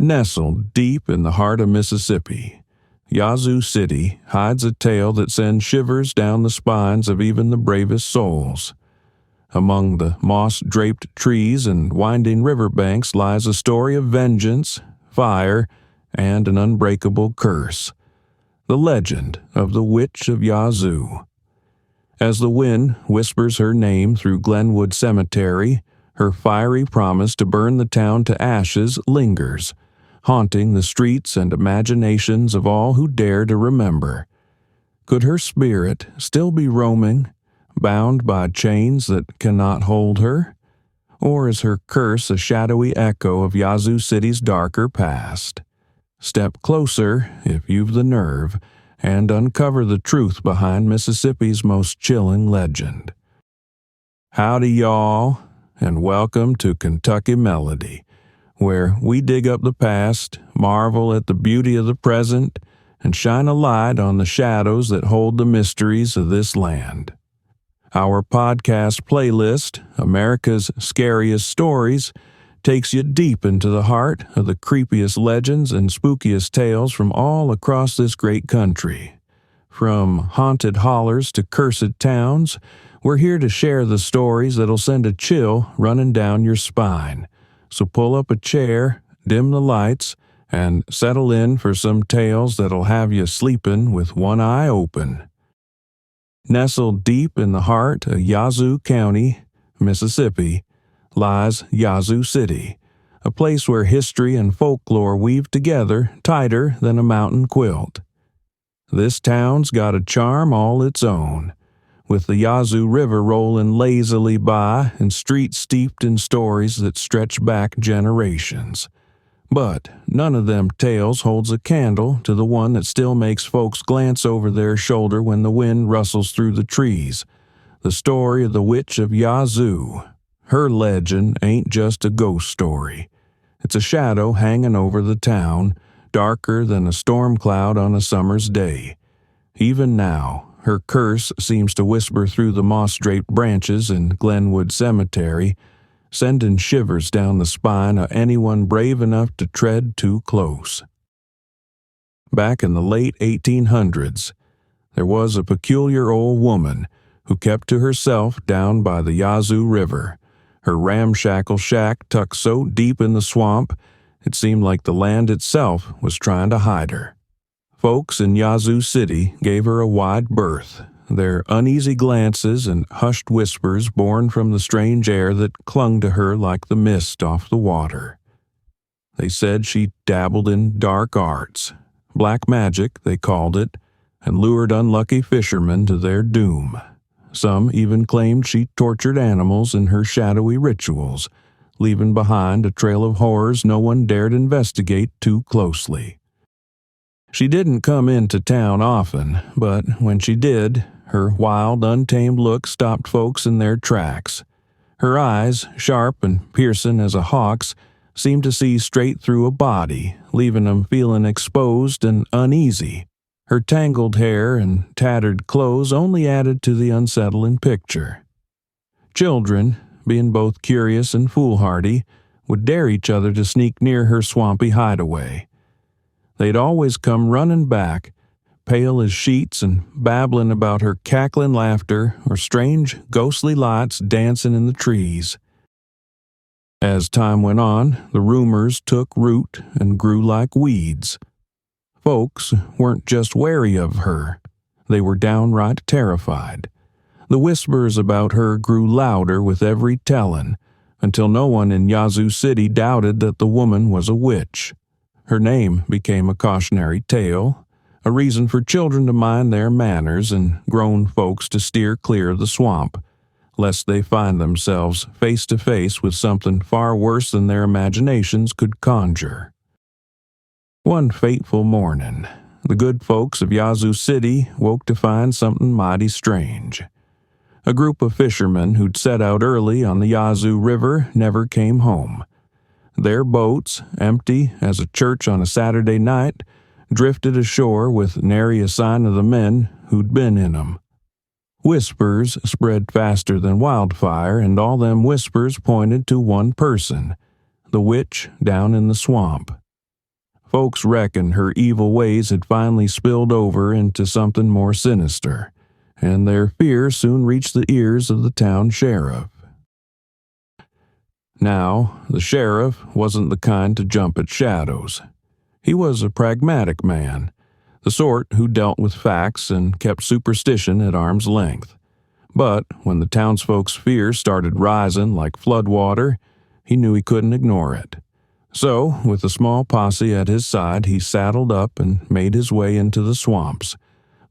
Nestled deep in the heart of Mississippi, Yazoo City hides a tale that sends shivers down the spines of even the bravest souls. Among the moss-draped trees and winding riverbanks lies a story of vengeance, fire, and an unbreakable curse. The legend of the Witch of Yazoo. As the wind whispers her name through Glenwood Cemetery, her fiery promise to burn the town to ashes lingers, haunting the streets and imaginations of all who dare to remember. Could her spirit still be roaming, bound by chains that cannot hold her? Or is her curse a shadowy echo of Yazoo City's darker past? Step closer, if you've the nerve, and uncover the truth behind Mississippi's most chilling legend. Howdy, y'all, and welcome to Kentucky Melody, where we dig up the past, marvel at the beauty of the present, and shine a light on the shadows that hold the mysteries of this land. Our podcast playlist, America's Scariest Stories, takes you deep into the heart of the creepiest legends and spookiest tales from all across this great country. From haunted hollers to cursed towns, we're here to share the stories that'll send a chill running down your spine. So pull up a chair, dim the lights, and settle in for some tales that'll have you sleeping with one eye open. Nestled deep in the heart of Yazoo County, Mississippi, lies Yazoo City, a place where history and folklore weave together tighter than a mountain quilt. This town's got a charm all its own, with the Yazoo River rolling lazily by and streets steeped in stories that stretch back generations. But none of them tales holds a candle to the one that still makes folks glance over their shoulder when the wind rustles through the trees, the story of the Witch of Yazoo. Her legend ain't just a ghost story. It's a shadow hanging over the town, darker than a storm cloud on a summer's day. Even now, her curse seems to whisper through the moss-draped branches in Glenwood Cemetery, sending shivers down the spine of anyone brave enough to tread too close. Back in the late 1800s, there was a peculiar old woman who kept to herself down by the Yazoo River. Her ramshackle shack tucked so deep in the swamp, it seemed like the land itself was trying to hide her. Folks in Yazoo City gave her a wide berth, their uneasy glances and hushed whispers born from the strange air that clung to her like the mist off the water. They said she dabbled in dark arts, black magic they called it, and lured unlucky fishermen to their doom. Some even claimed she tortured animals in her shadowy rituals, leaving behind a trail of horrors no one dared investigate too closely. She didn't come into town often, but when she did, her wild, untamed look stopped folks in their tracks. Her eyes, sharp and piercing as a hawk's, seemed to see straight through a body, leaving them feeling exposed and uneasy. Her tangled hair and tattered clothes only added to the unsettling picture. Children, being both curious and foolhardy, would dare each other to sneak near her swampy hideaway. They'd always come running back, pale as sheets and babbling about her cackling laughter or strange, ghostly lights dancing in the trees. As time went on, the rumors took root and grew like weeds. Folks weren't just wary of her, they were downright terrified. The whispers about her grew louder with every telling, until no one in Yazoo City doubted that the woman was a witch. Her name became a cautionary tale, a reason for children to mind their manners and grown folks to steer clear of the swamp, lest they find themselves face to face with something far worse than their imaginations could conjure. One fateful morning, the good folks of Yazoo City woke to find something mighty strange. A group of fishermen who'd set out early on the Yazoo River never came home. Their boats, empty as a church on a Saturday night, drifted ashore with nary a sign of the men who'd been in 'em. Whispers spread faster than wildfire, and all them whispers pointed to one person, the witch down in the swamp. Folks reckoned her evil ways had finally spilled over into something more sinister, and their fear soon reached the ears of the town sheriff. Now, the sheriff wasn't the kind to jump at shadows. He was a pragmatic man, the sort who dealt with facts and kept superstition at arm's length. But when the townsfolk's fears started rising like floodwater, he knew he couldn't ignore it. So, with a small posse at his side, he saddled up and made his way into the swamps,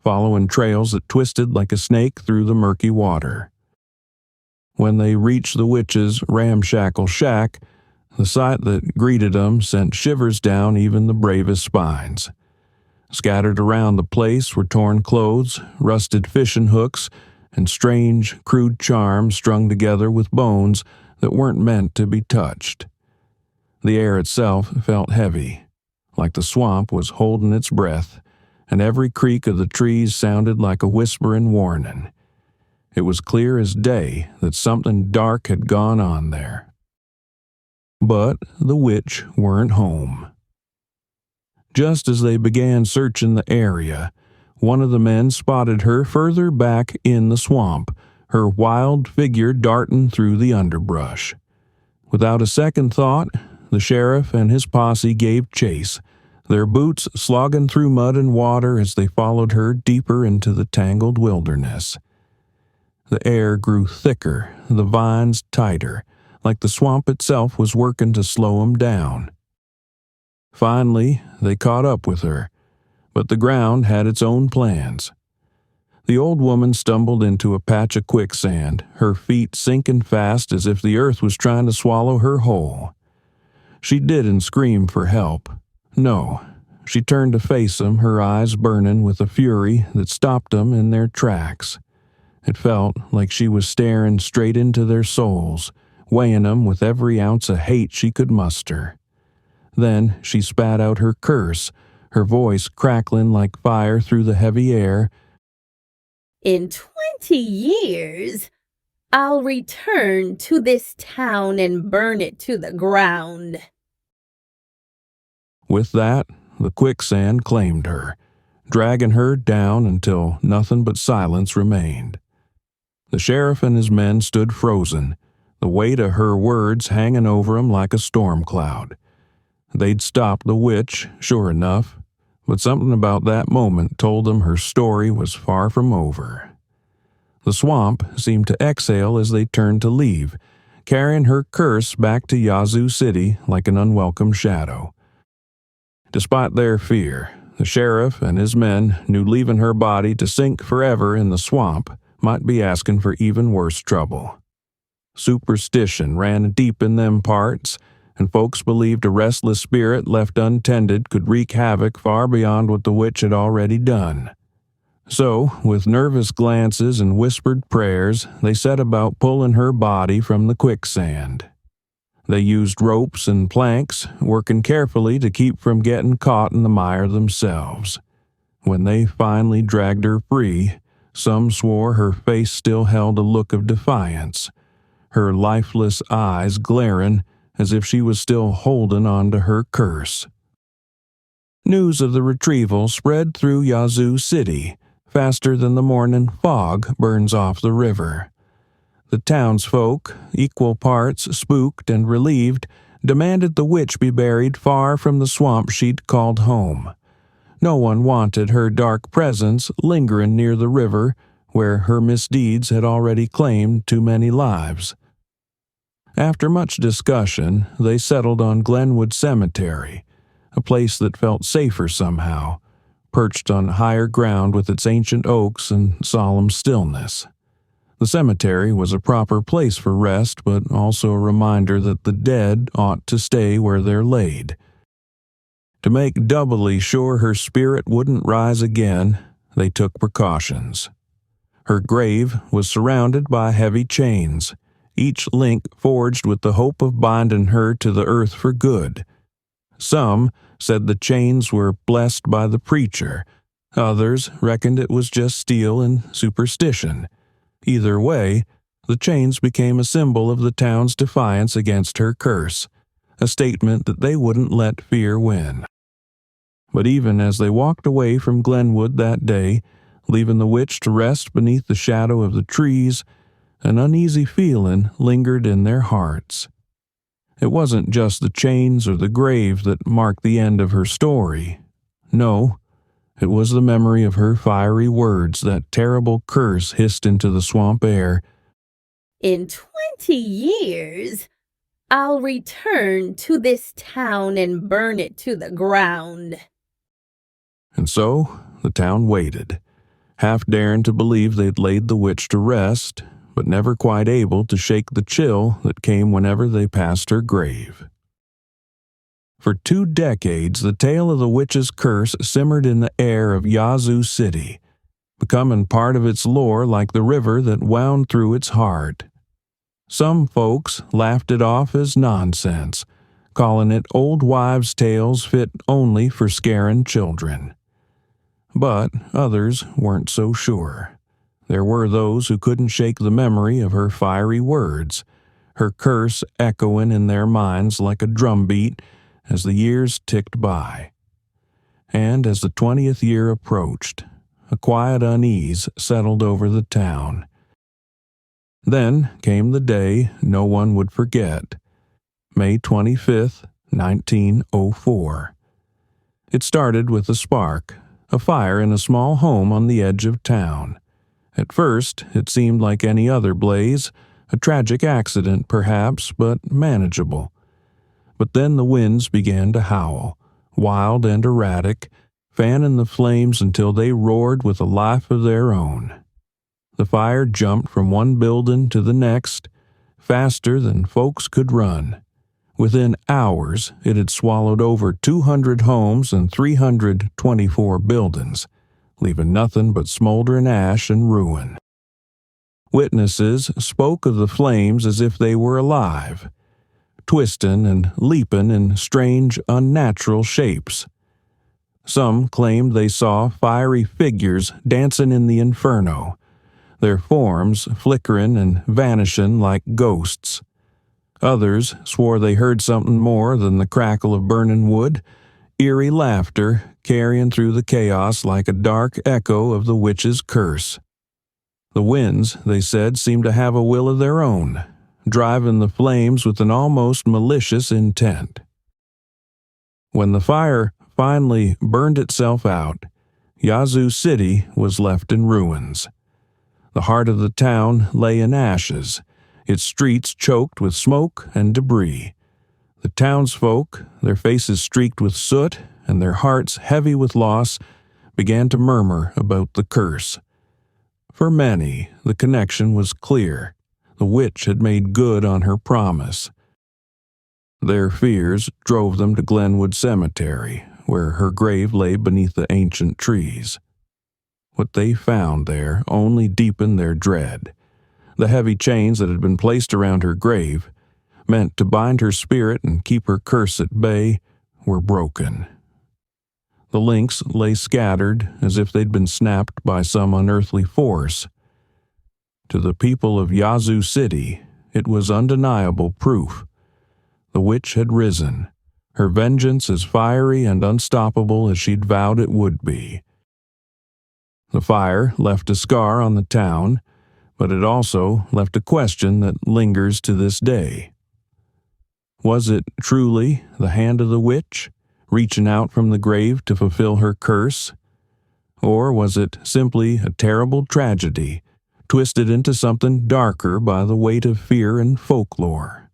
following trails that twisted like a snake through the murky water. When they reached the witch's ramshackle shack, the sight that greeted them sent shivers down even the bravest spines. Scattered around the place were torn clothes, rusted fishing hooks, and strange, crude charms strung together with bones that weren't meant to be touched. The air itself felt heavy, like the swamp was holding its breath, and every creak of the trees sounded like a whispering warning. It was clear as day that something dark had gone on there. But the witch weren't home. Just as they began searching the area, one of the men spotted her further back in the swamp, her wild figure darting through the underbrush. Without a second thought, the sheriff and his posse gave chase, their boots slogging through mud and water as they followed her deeper into the tangled wilderness. The air grew thicker, the vines tighter, like the swamp itself was working to slow them down. Finally, they caught up with her, but the ground had its own plans. The old woman stumbled into a patch of quicksand, her feet sinking fast as if the earth was trying to swallow her whole. She didn't scream for help. No, she turned to face them, her eyes burning with a fury that stopped them in their tracks. It felt like she was staring straight into their souls, weighing them with every ounce of hate she could muster. Then she spat out her curse, her voice crackling like fire through the heavy air. "In 20 years, I'll return to this town and burn it to the ground." With that, the quicksand claimed her, dragging her down until nothing but silence remained. The sheriff and his men stood frozen, the weight of her words hanging over them like a storm cloud. They'd stopped the witch, sure enough, but something about that moment told them her story was far from over. The swamp seemed to exhale as they turned to leave, carrying her curse back to Yazoo City like an unwelcome shadow. Despite their fear, the sheriff and his men knew leaving her body to sink forever in the swamp might be asking for even worse trouble. Superstition ran deep in them parts, and folks believed a restless spirit left untended could wreak havoc far beyond what the witch had already done. So, with nervous glances and whispered prayers, they set about pulling her body from the quicksand. They used ropes and planks, working carefully to keep from getting caught in the mire themselves. When they finally dragged her free, some swore her face still held a look of defiance, her lifeless eyes glaring as if she was still holding on to her curse. News of the retrieval spread through Yazoo City, faster than the morning fog burns off the river. The townsfolk, equal parts spooked and relieved, demanded the witch be buried far from the swamp she'd called home. No one wanted her dark presence lingering near the river, where her misdeeds had already claimed too many lives. After much discussion, they settled on Glenwood Cemetery, a place that felt safer somehow, perched on higher ground with its ancient oaks and solemn stillness. The cemetery was a proper place for rest, but also a reminder that the dead ought to stay where they're laid. To make doubly sure her spirit wouldn't rise again, they took precautions. Her grave was surrounded by heavy chains, each link forged with the hope of binding her to the earth for good. Some said the chains were blessed by the preacher. Others reckoned it was just steel and superstition. Either way, the chains became a symbol of the town's defiance against her curse, a statement that they wouldn't let fear win. But even as they walked away from Glenwood that day, leaving the witch to rest beneath the shadow of the trees, an uneasy feeling lingered in their hearts. It wasn't just the chains or the grave that marked the end of her story. No, it was the memory of her fiery words, that terrible curse hissed into the swamp air. In 20 years, I'll return to this town and burn it to the ground. And so the town waited, half daring to believe they'd laid the witch to rest, but never quite able to shake the chill that came whenever they passed her grave. For 2 decades, the tale of the witch's curse simmered in the air of Yazoo City, becoming part of its lore like the river that wound through its heart. Some folks laughed it off as nonsense, calling it old wives' tales fit only for scaring children. But others weren't so sure. There were those who couldn't shake the memory of her fiery words, her curse echoing in their minds like a drumbeat as the years ticked by. And as the 20th year approached, a quiet unease settled over the town. Then came the day no one would forget, May 25th, 1904. It started with a spark, a fire in a small home on the edge of town. At first, it seemed like any other blaze, a tragic accident perhaps, but manageable. But then the winds began to howl, wild and erratic, fanning the flames until they roared with a life of their own. The fire jumped from one building to the next, faster than folks could run. Within hours, it had swallowed over 200 homes and 324 buildings, leaving nothing but smoldering ash and ruin. Witnesses spoke of the flames as if they were alive, twisting and leaping in strange, unnatural shapes. Some claimed they saw fiery figures dancing in the inferno, their forms flickering and vanishing like ghosts. Others swore they heard something more than the crackle of burning wood, eerie laughter carrying through the chaos like a dark echo of the witch's curse. The winds, they said, seemed to have a will of their own, driving the flames with an almost malicious intent. When the fire finally burned itself out, Yazoo City was left in ruins. The heart of the town lay in ashes, its streets choked with smoke and debris. The townsfolk, their faces streaked with soot and their hearts heavy with loss, began to murmur about the curse. For many, the connection was clear. The witch had made good on her promise. Their fears drove them to Glenwood Cemetery, where her grave lay beneath the ancient trees. What they found there only deepened their dread. The heavy chains that had been placed around her grave, meant to bind her spirit and keep her curse at bay, were broken. The links lay scattered as if they'd been snapped by some unearthly force. To the people of Yazoo City, it was undeniable proof. The witch had risen, her vengeance as fiery and unstoppable as she'd vowed it would be. The fire left a scar on the town, but it also left a question that lingers to this day. Was it truly the hand of the witch, reaching out from the grave to fulfill her curse? Or was it simply a terrible tragedy, twisted into something darker by the weight of fear and folklore?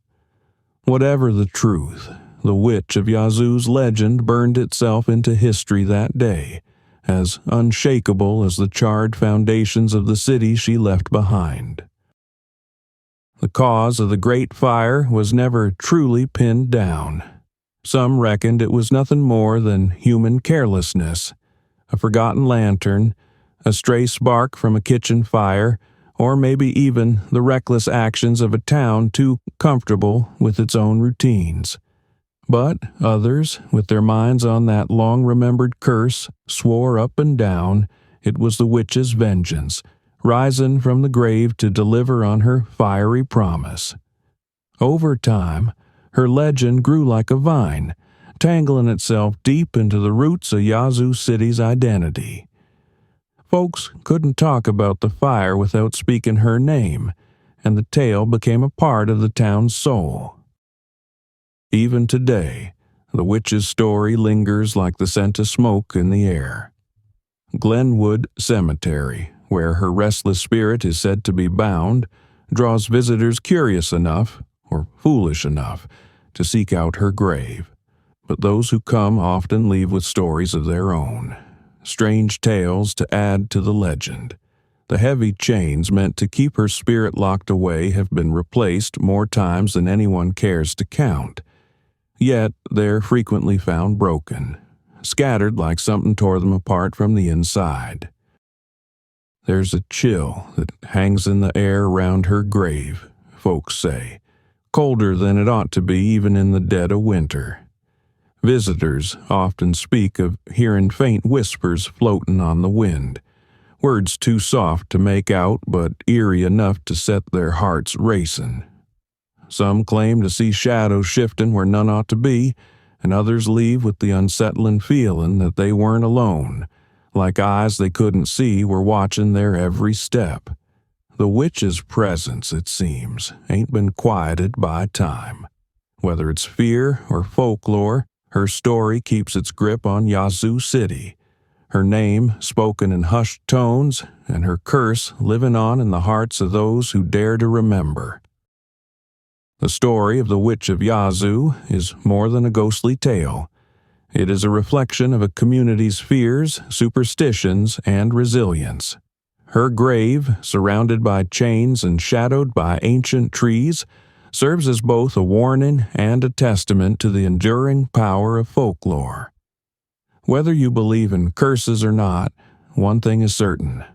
Whatever the truth, the Witch of Yazoo's legend burned itself into history that day, as unshakable as the charred foundations of the city she left behind. The cause of the Great Fire was never truly pinned down. Some reckoned it was nothing more than human carelessness, a forgotten lantern, a stray spark from a kitchen fire, or maybe even the reckless actions of a town too comfortable with its own routines. But others, with their minds on that long-remembered curse, swore up and down it was the witch's vengeance, rising from the grave to deliver on her fiery promise. Over time, her legend grew like a vine, tangling itself deep into the roots of Yazoo City's identity. Folks couldn't talk about the fire without speaking her name, and the tale became a part of the town's soul. Even today, the witch's story lingers like the scent of smoke in the air. Glenwood Cemetery, where her restless spirit is said to be bound, draws visitors curious enough, or foolish enough, to seek out her grave. But those who come often leave with stories of their own, strange tales to add to the legend. The heavy chains meant to keep her spirit locked away have been replaced more times than anyone cares to count. Yet they're frequently found broken, scattered like something tore them apart from the inside. There's a chill that hangs in the air around her grave, folks say, colder than it ought to be even in the dead of winter. Visitors often speak of hearing faint whispers floating on the wind, words too soft to make out but eerie enough to set their hearts racing. Some claim to see shadows shifting where none ought to be, and others leave with the unsettling feeling that they weren't alone, like eyes they couldn't see were watching their every step. The witch's presence, it seems, ain't been quieted by time. Whether it's fear or folklore, her story keeps its grip on Yazoo City, her name spoken in hushed tones and her curse living on in the hearts of those who dare to remember. The story of the Witch of Yazoo is more than a ghostly tale. It is a reflection of a community's fears, superstitions, and resilience. Her grave, surrounded by chains and shadowed by ancient trees, serves as both a warning and a testament to the enduring power of folklore. Whether you believe in curses or not, one thing is certain.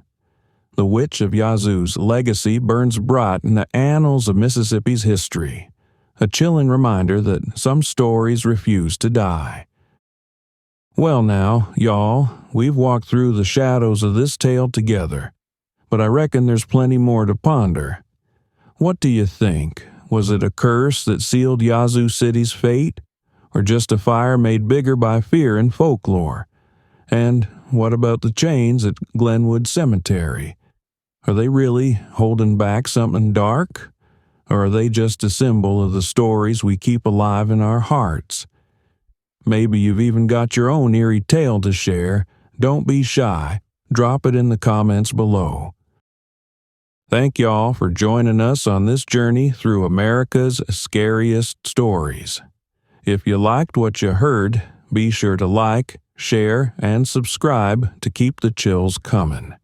The Witch of Yazoo's legacy burns bright in the annals of Mississippi's history, a chilling reminder that some stories refuse to die. Well now, y'all, we've walked through the shadows of this tale together, but I reckon there's plenty more to ponder. What do you think? Was it a curse that sealed Yazoo City's fate, or just a fire made bigger by fear and folklore? And what about the chains at Glenwood Cemetery? Are they really holding back something dark? Or are they just a symbol of the stories we keep alive in our hearts? Maybe you've even got your own eerie tale to share. Don't be shy. Drop it in the comments below. Thank y'all for joining us on this journey through America's scariest stories. If you liked what you heard, be sure to like, share, and subscribe to keep the chills coming.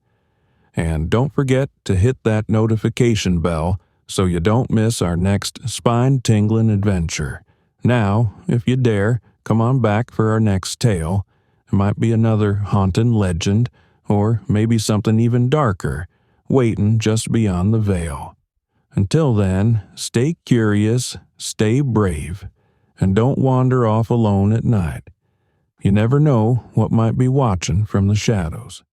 And don't forget to hit that notification bell so you don't miss our next spine-tingling adventure. Now, if you dare, come on back for our next tale. It might be another haunting legend, or maybe something even darker, waiting just beyond the veil. Until then, stay curious, stay brave, and don't wander off alone at night. You never know what might be watching from the shadows.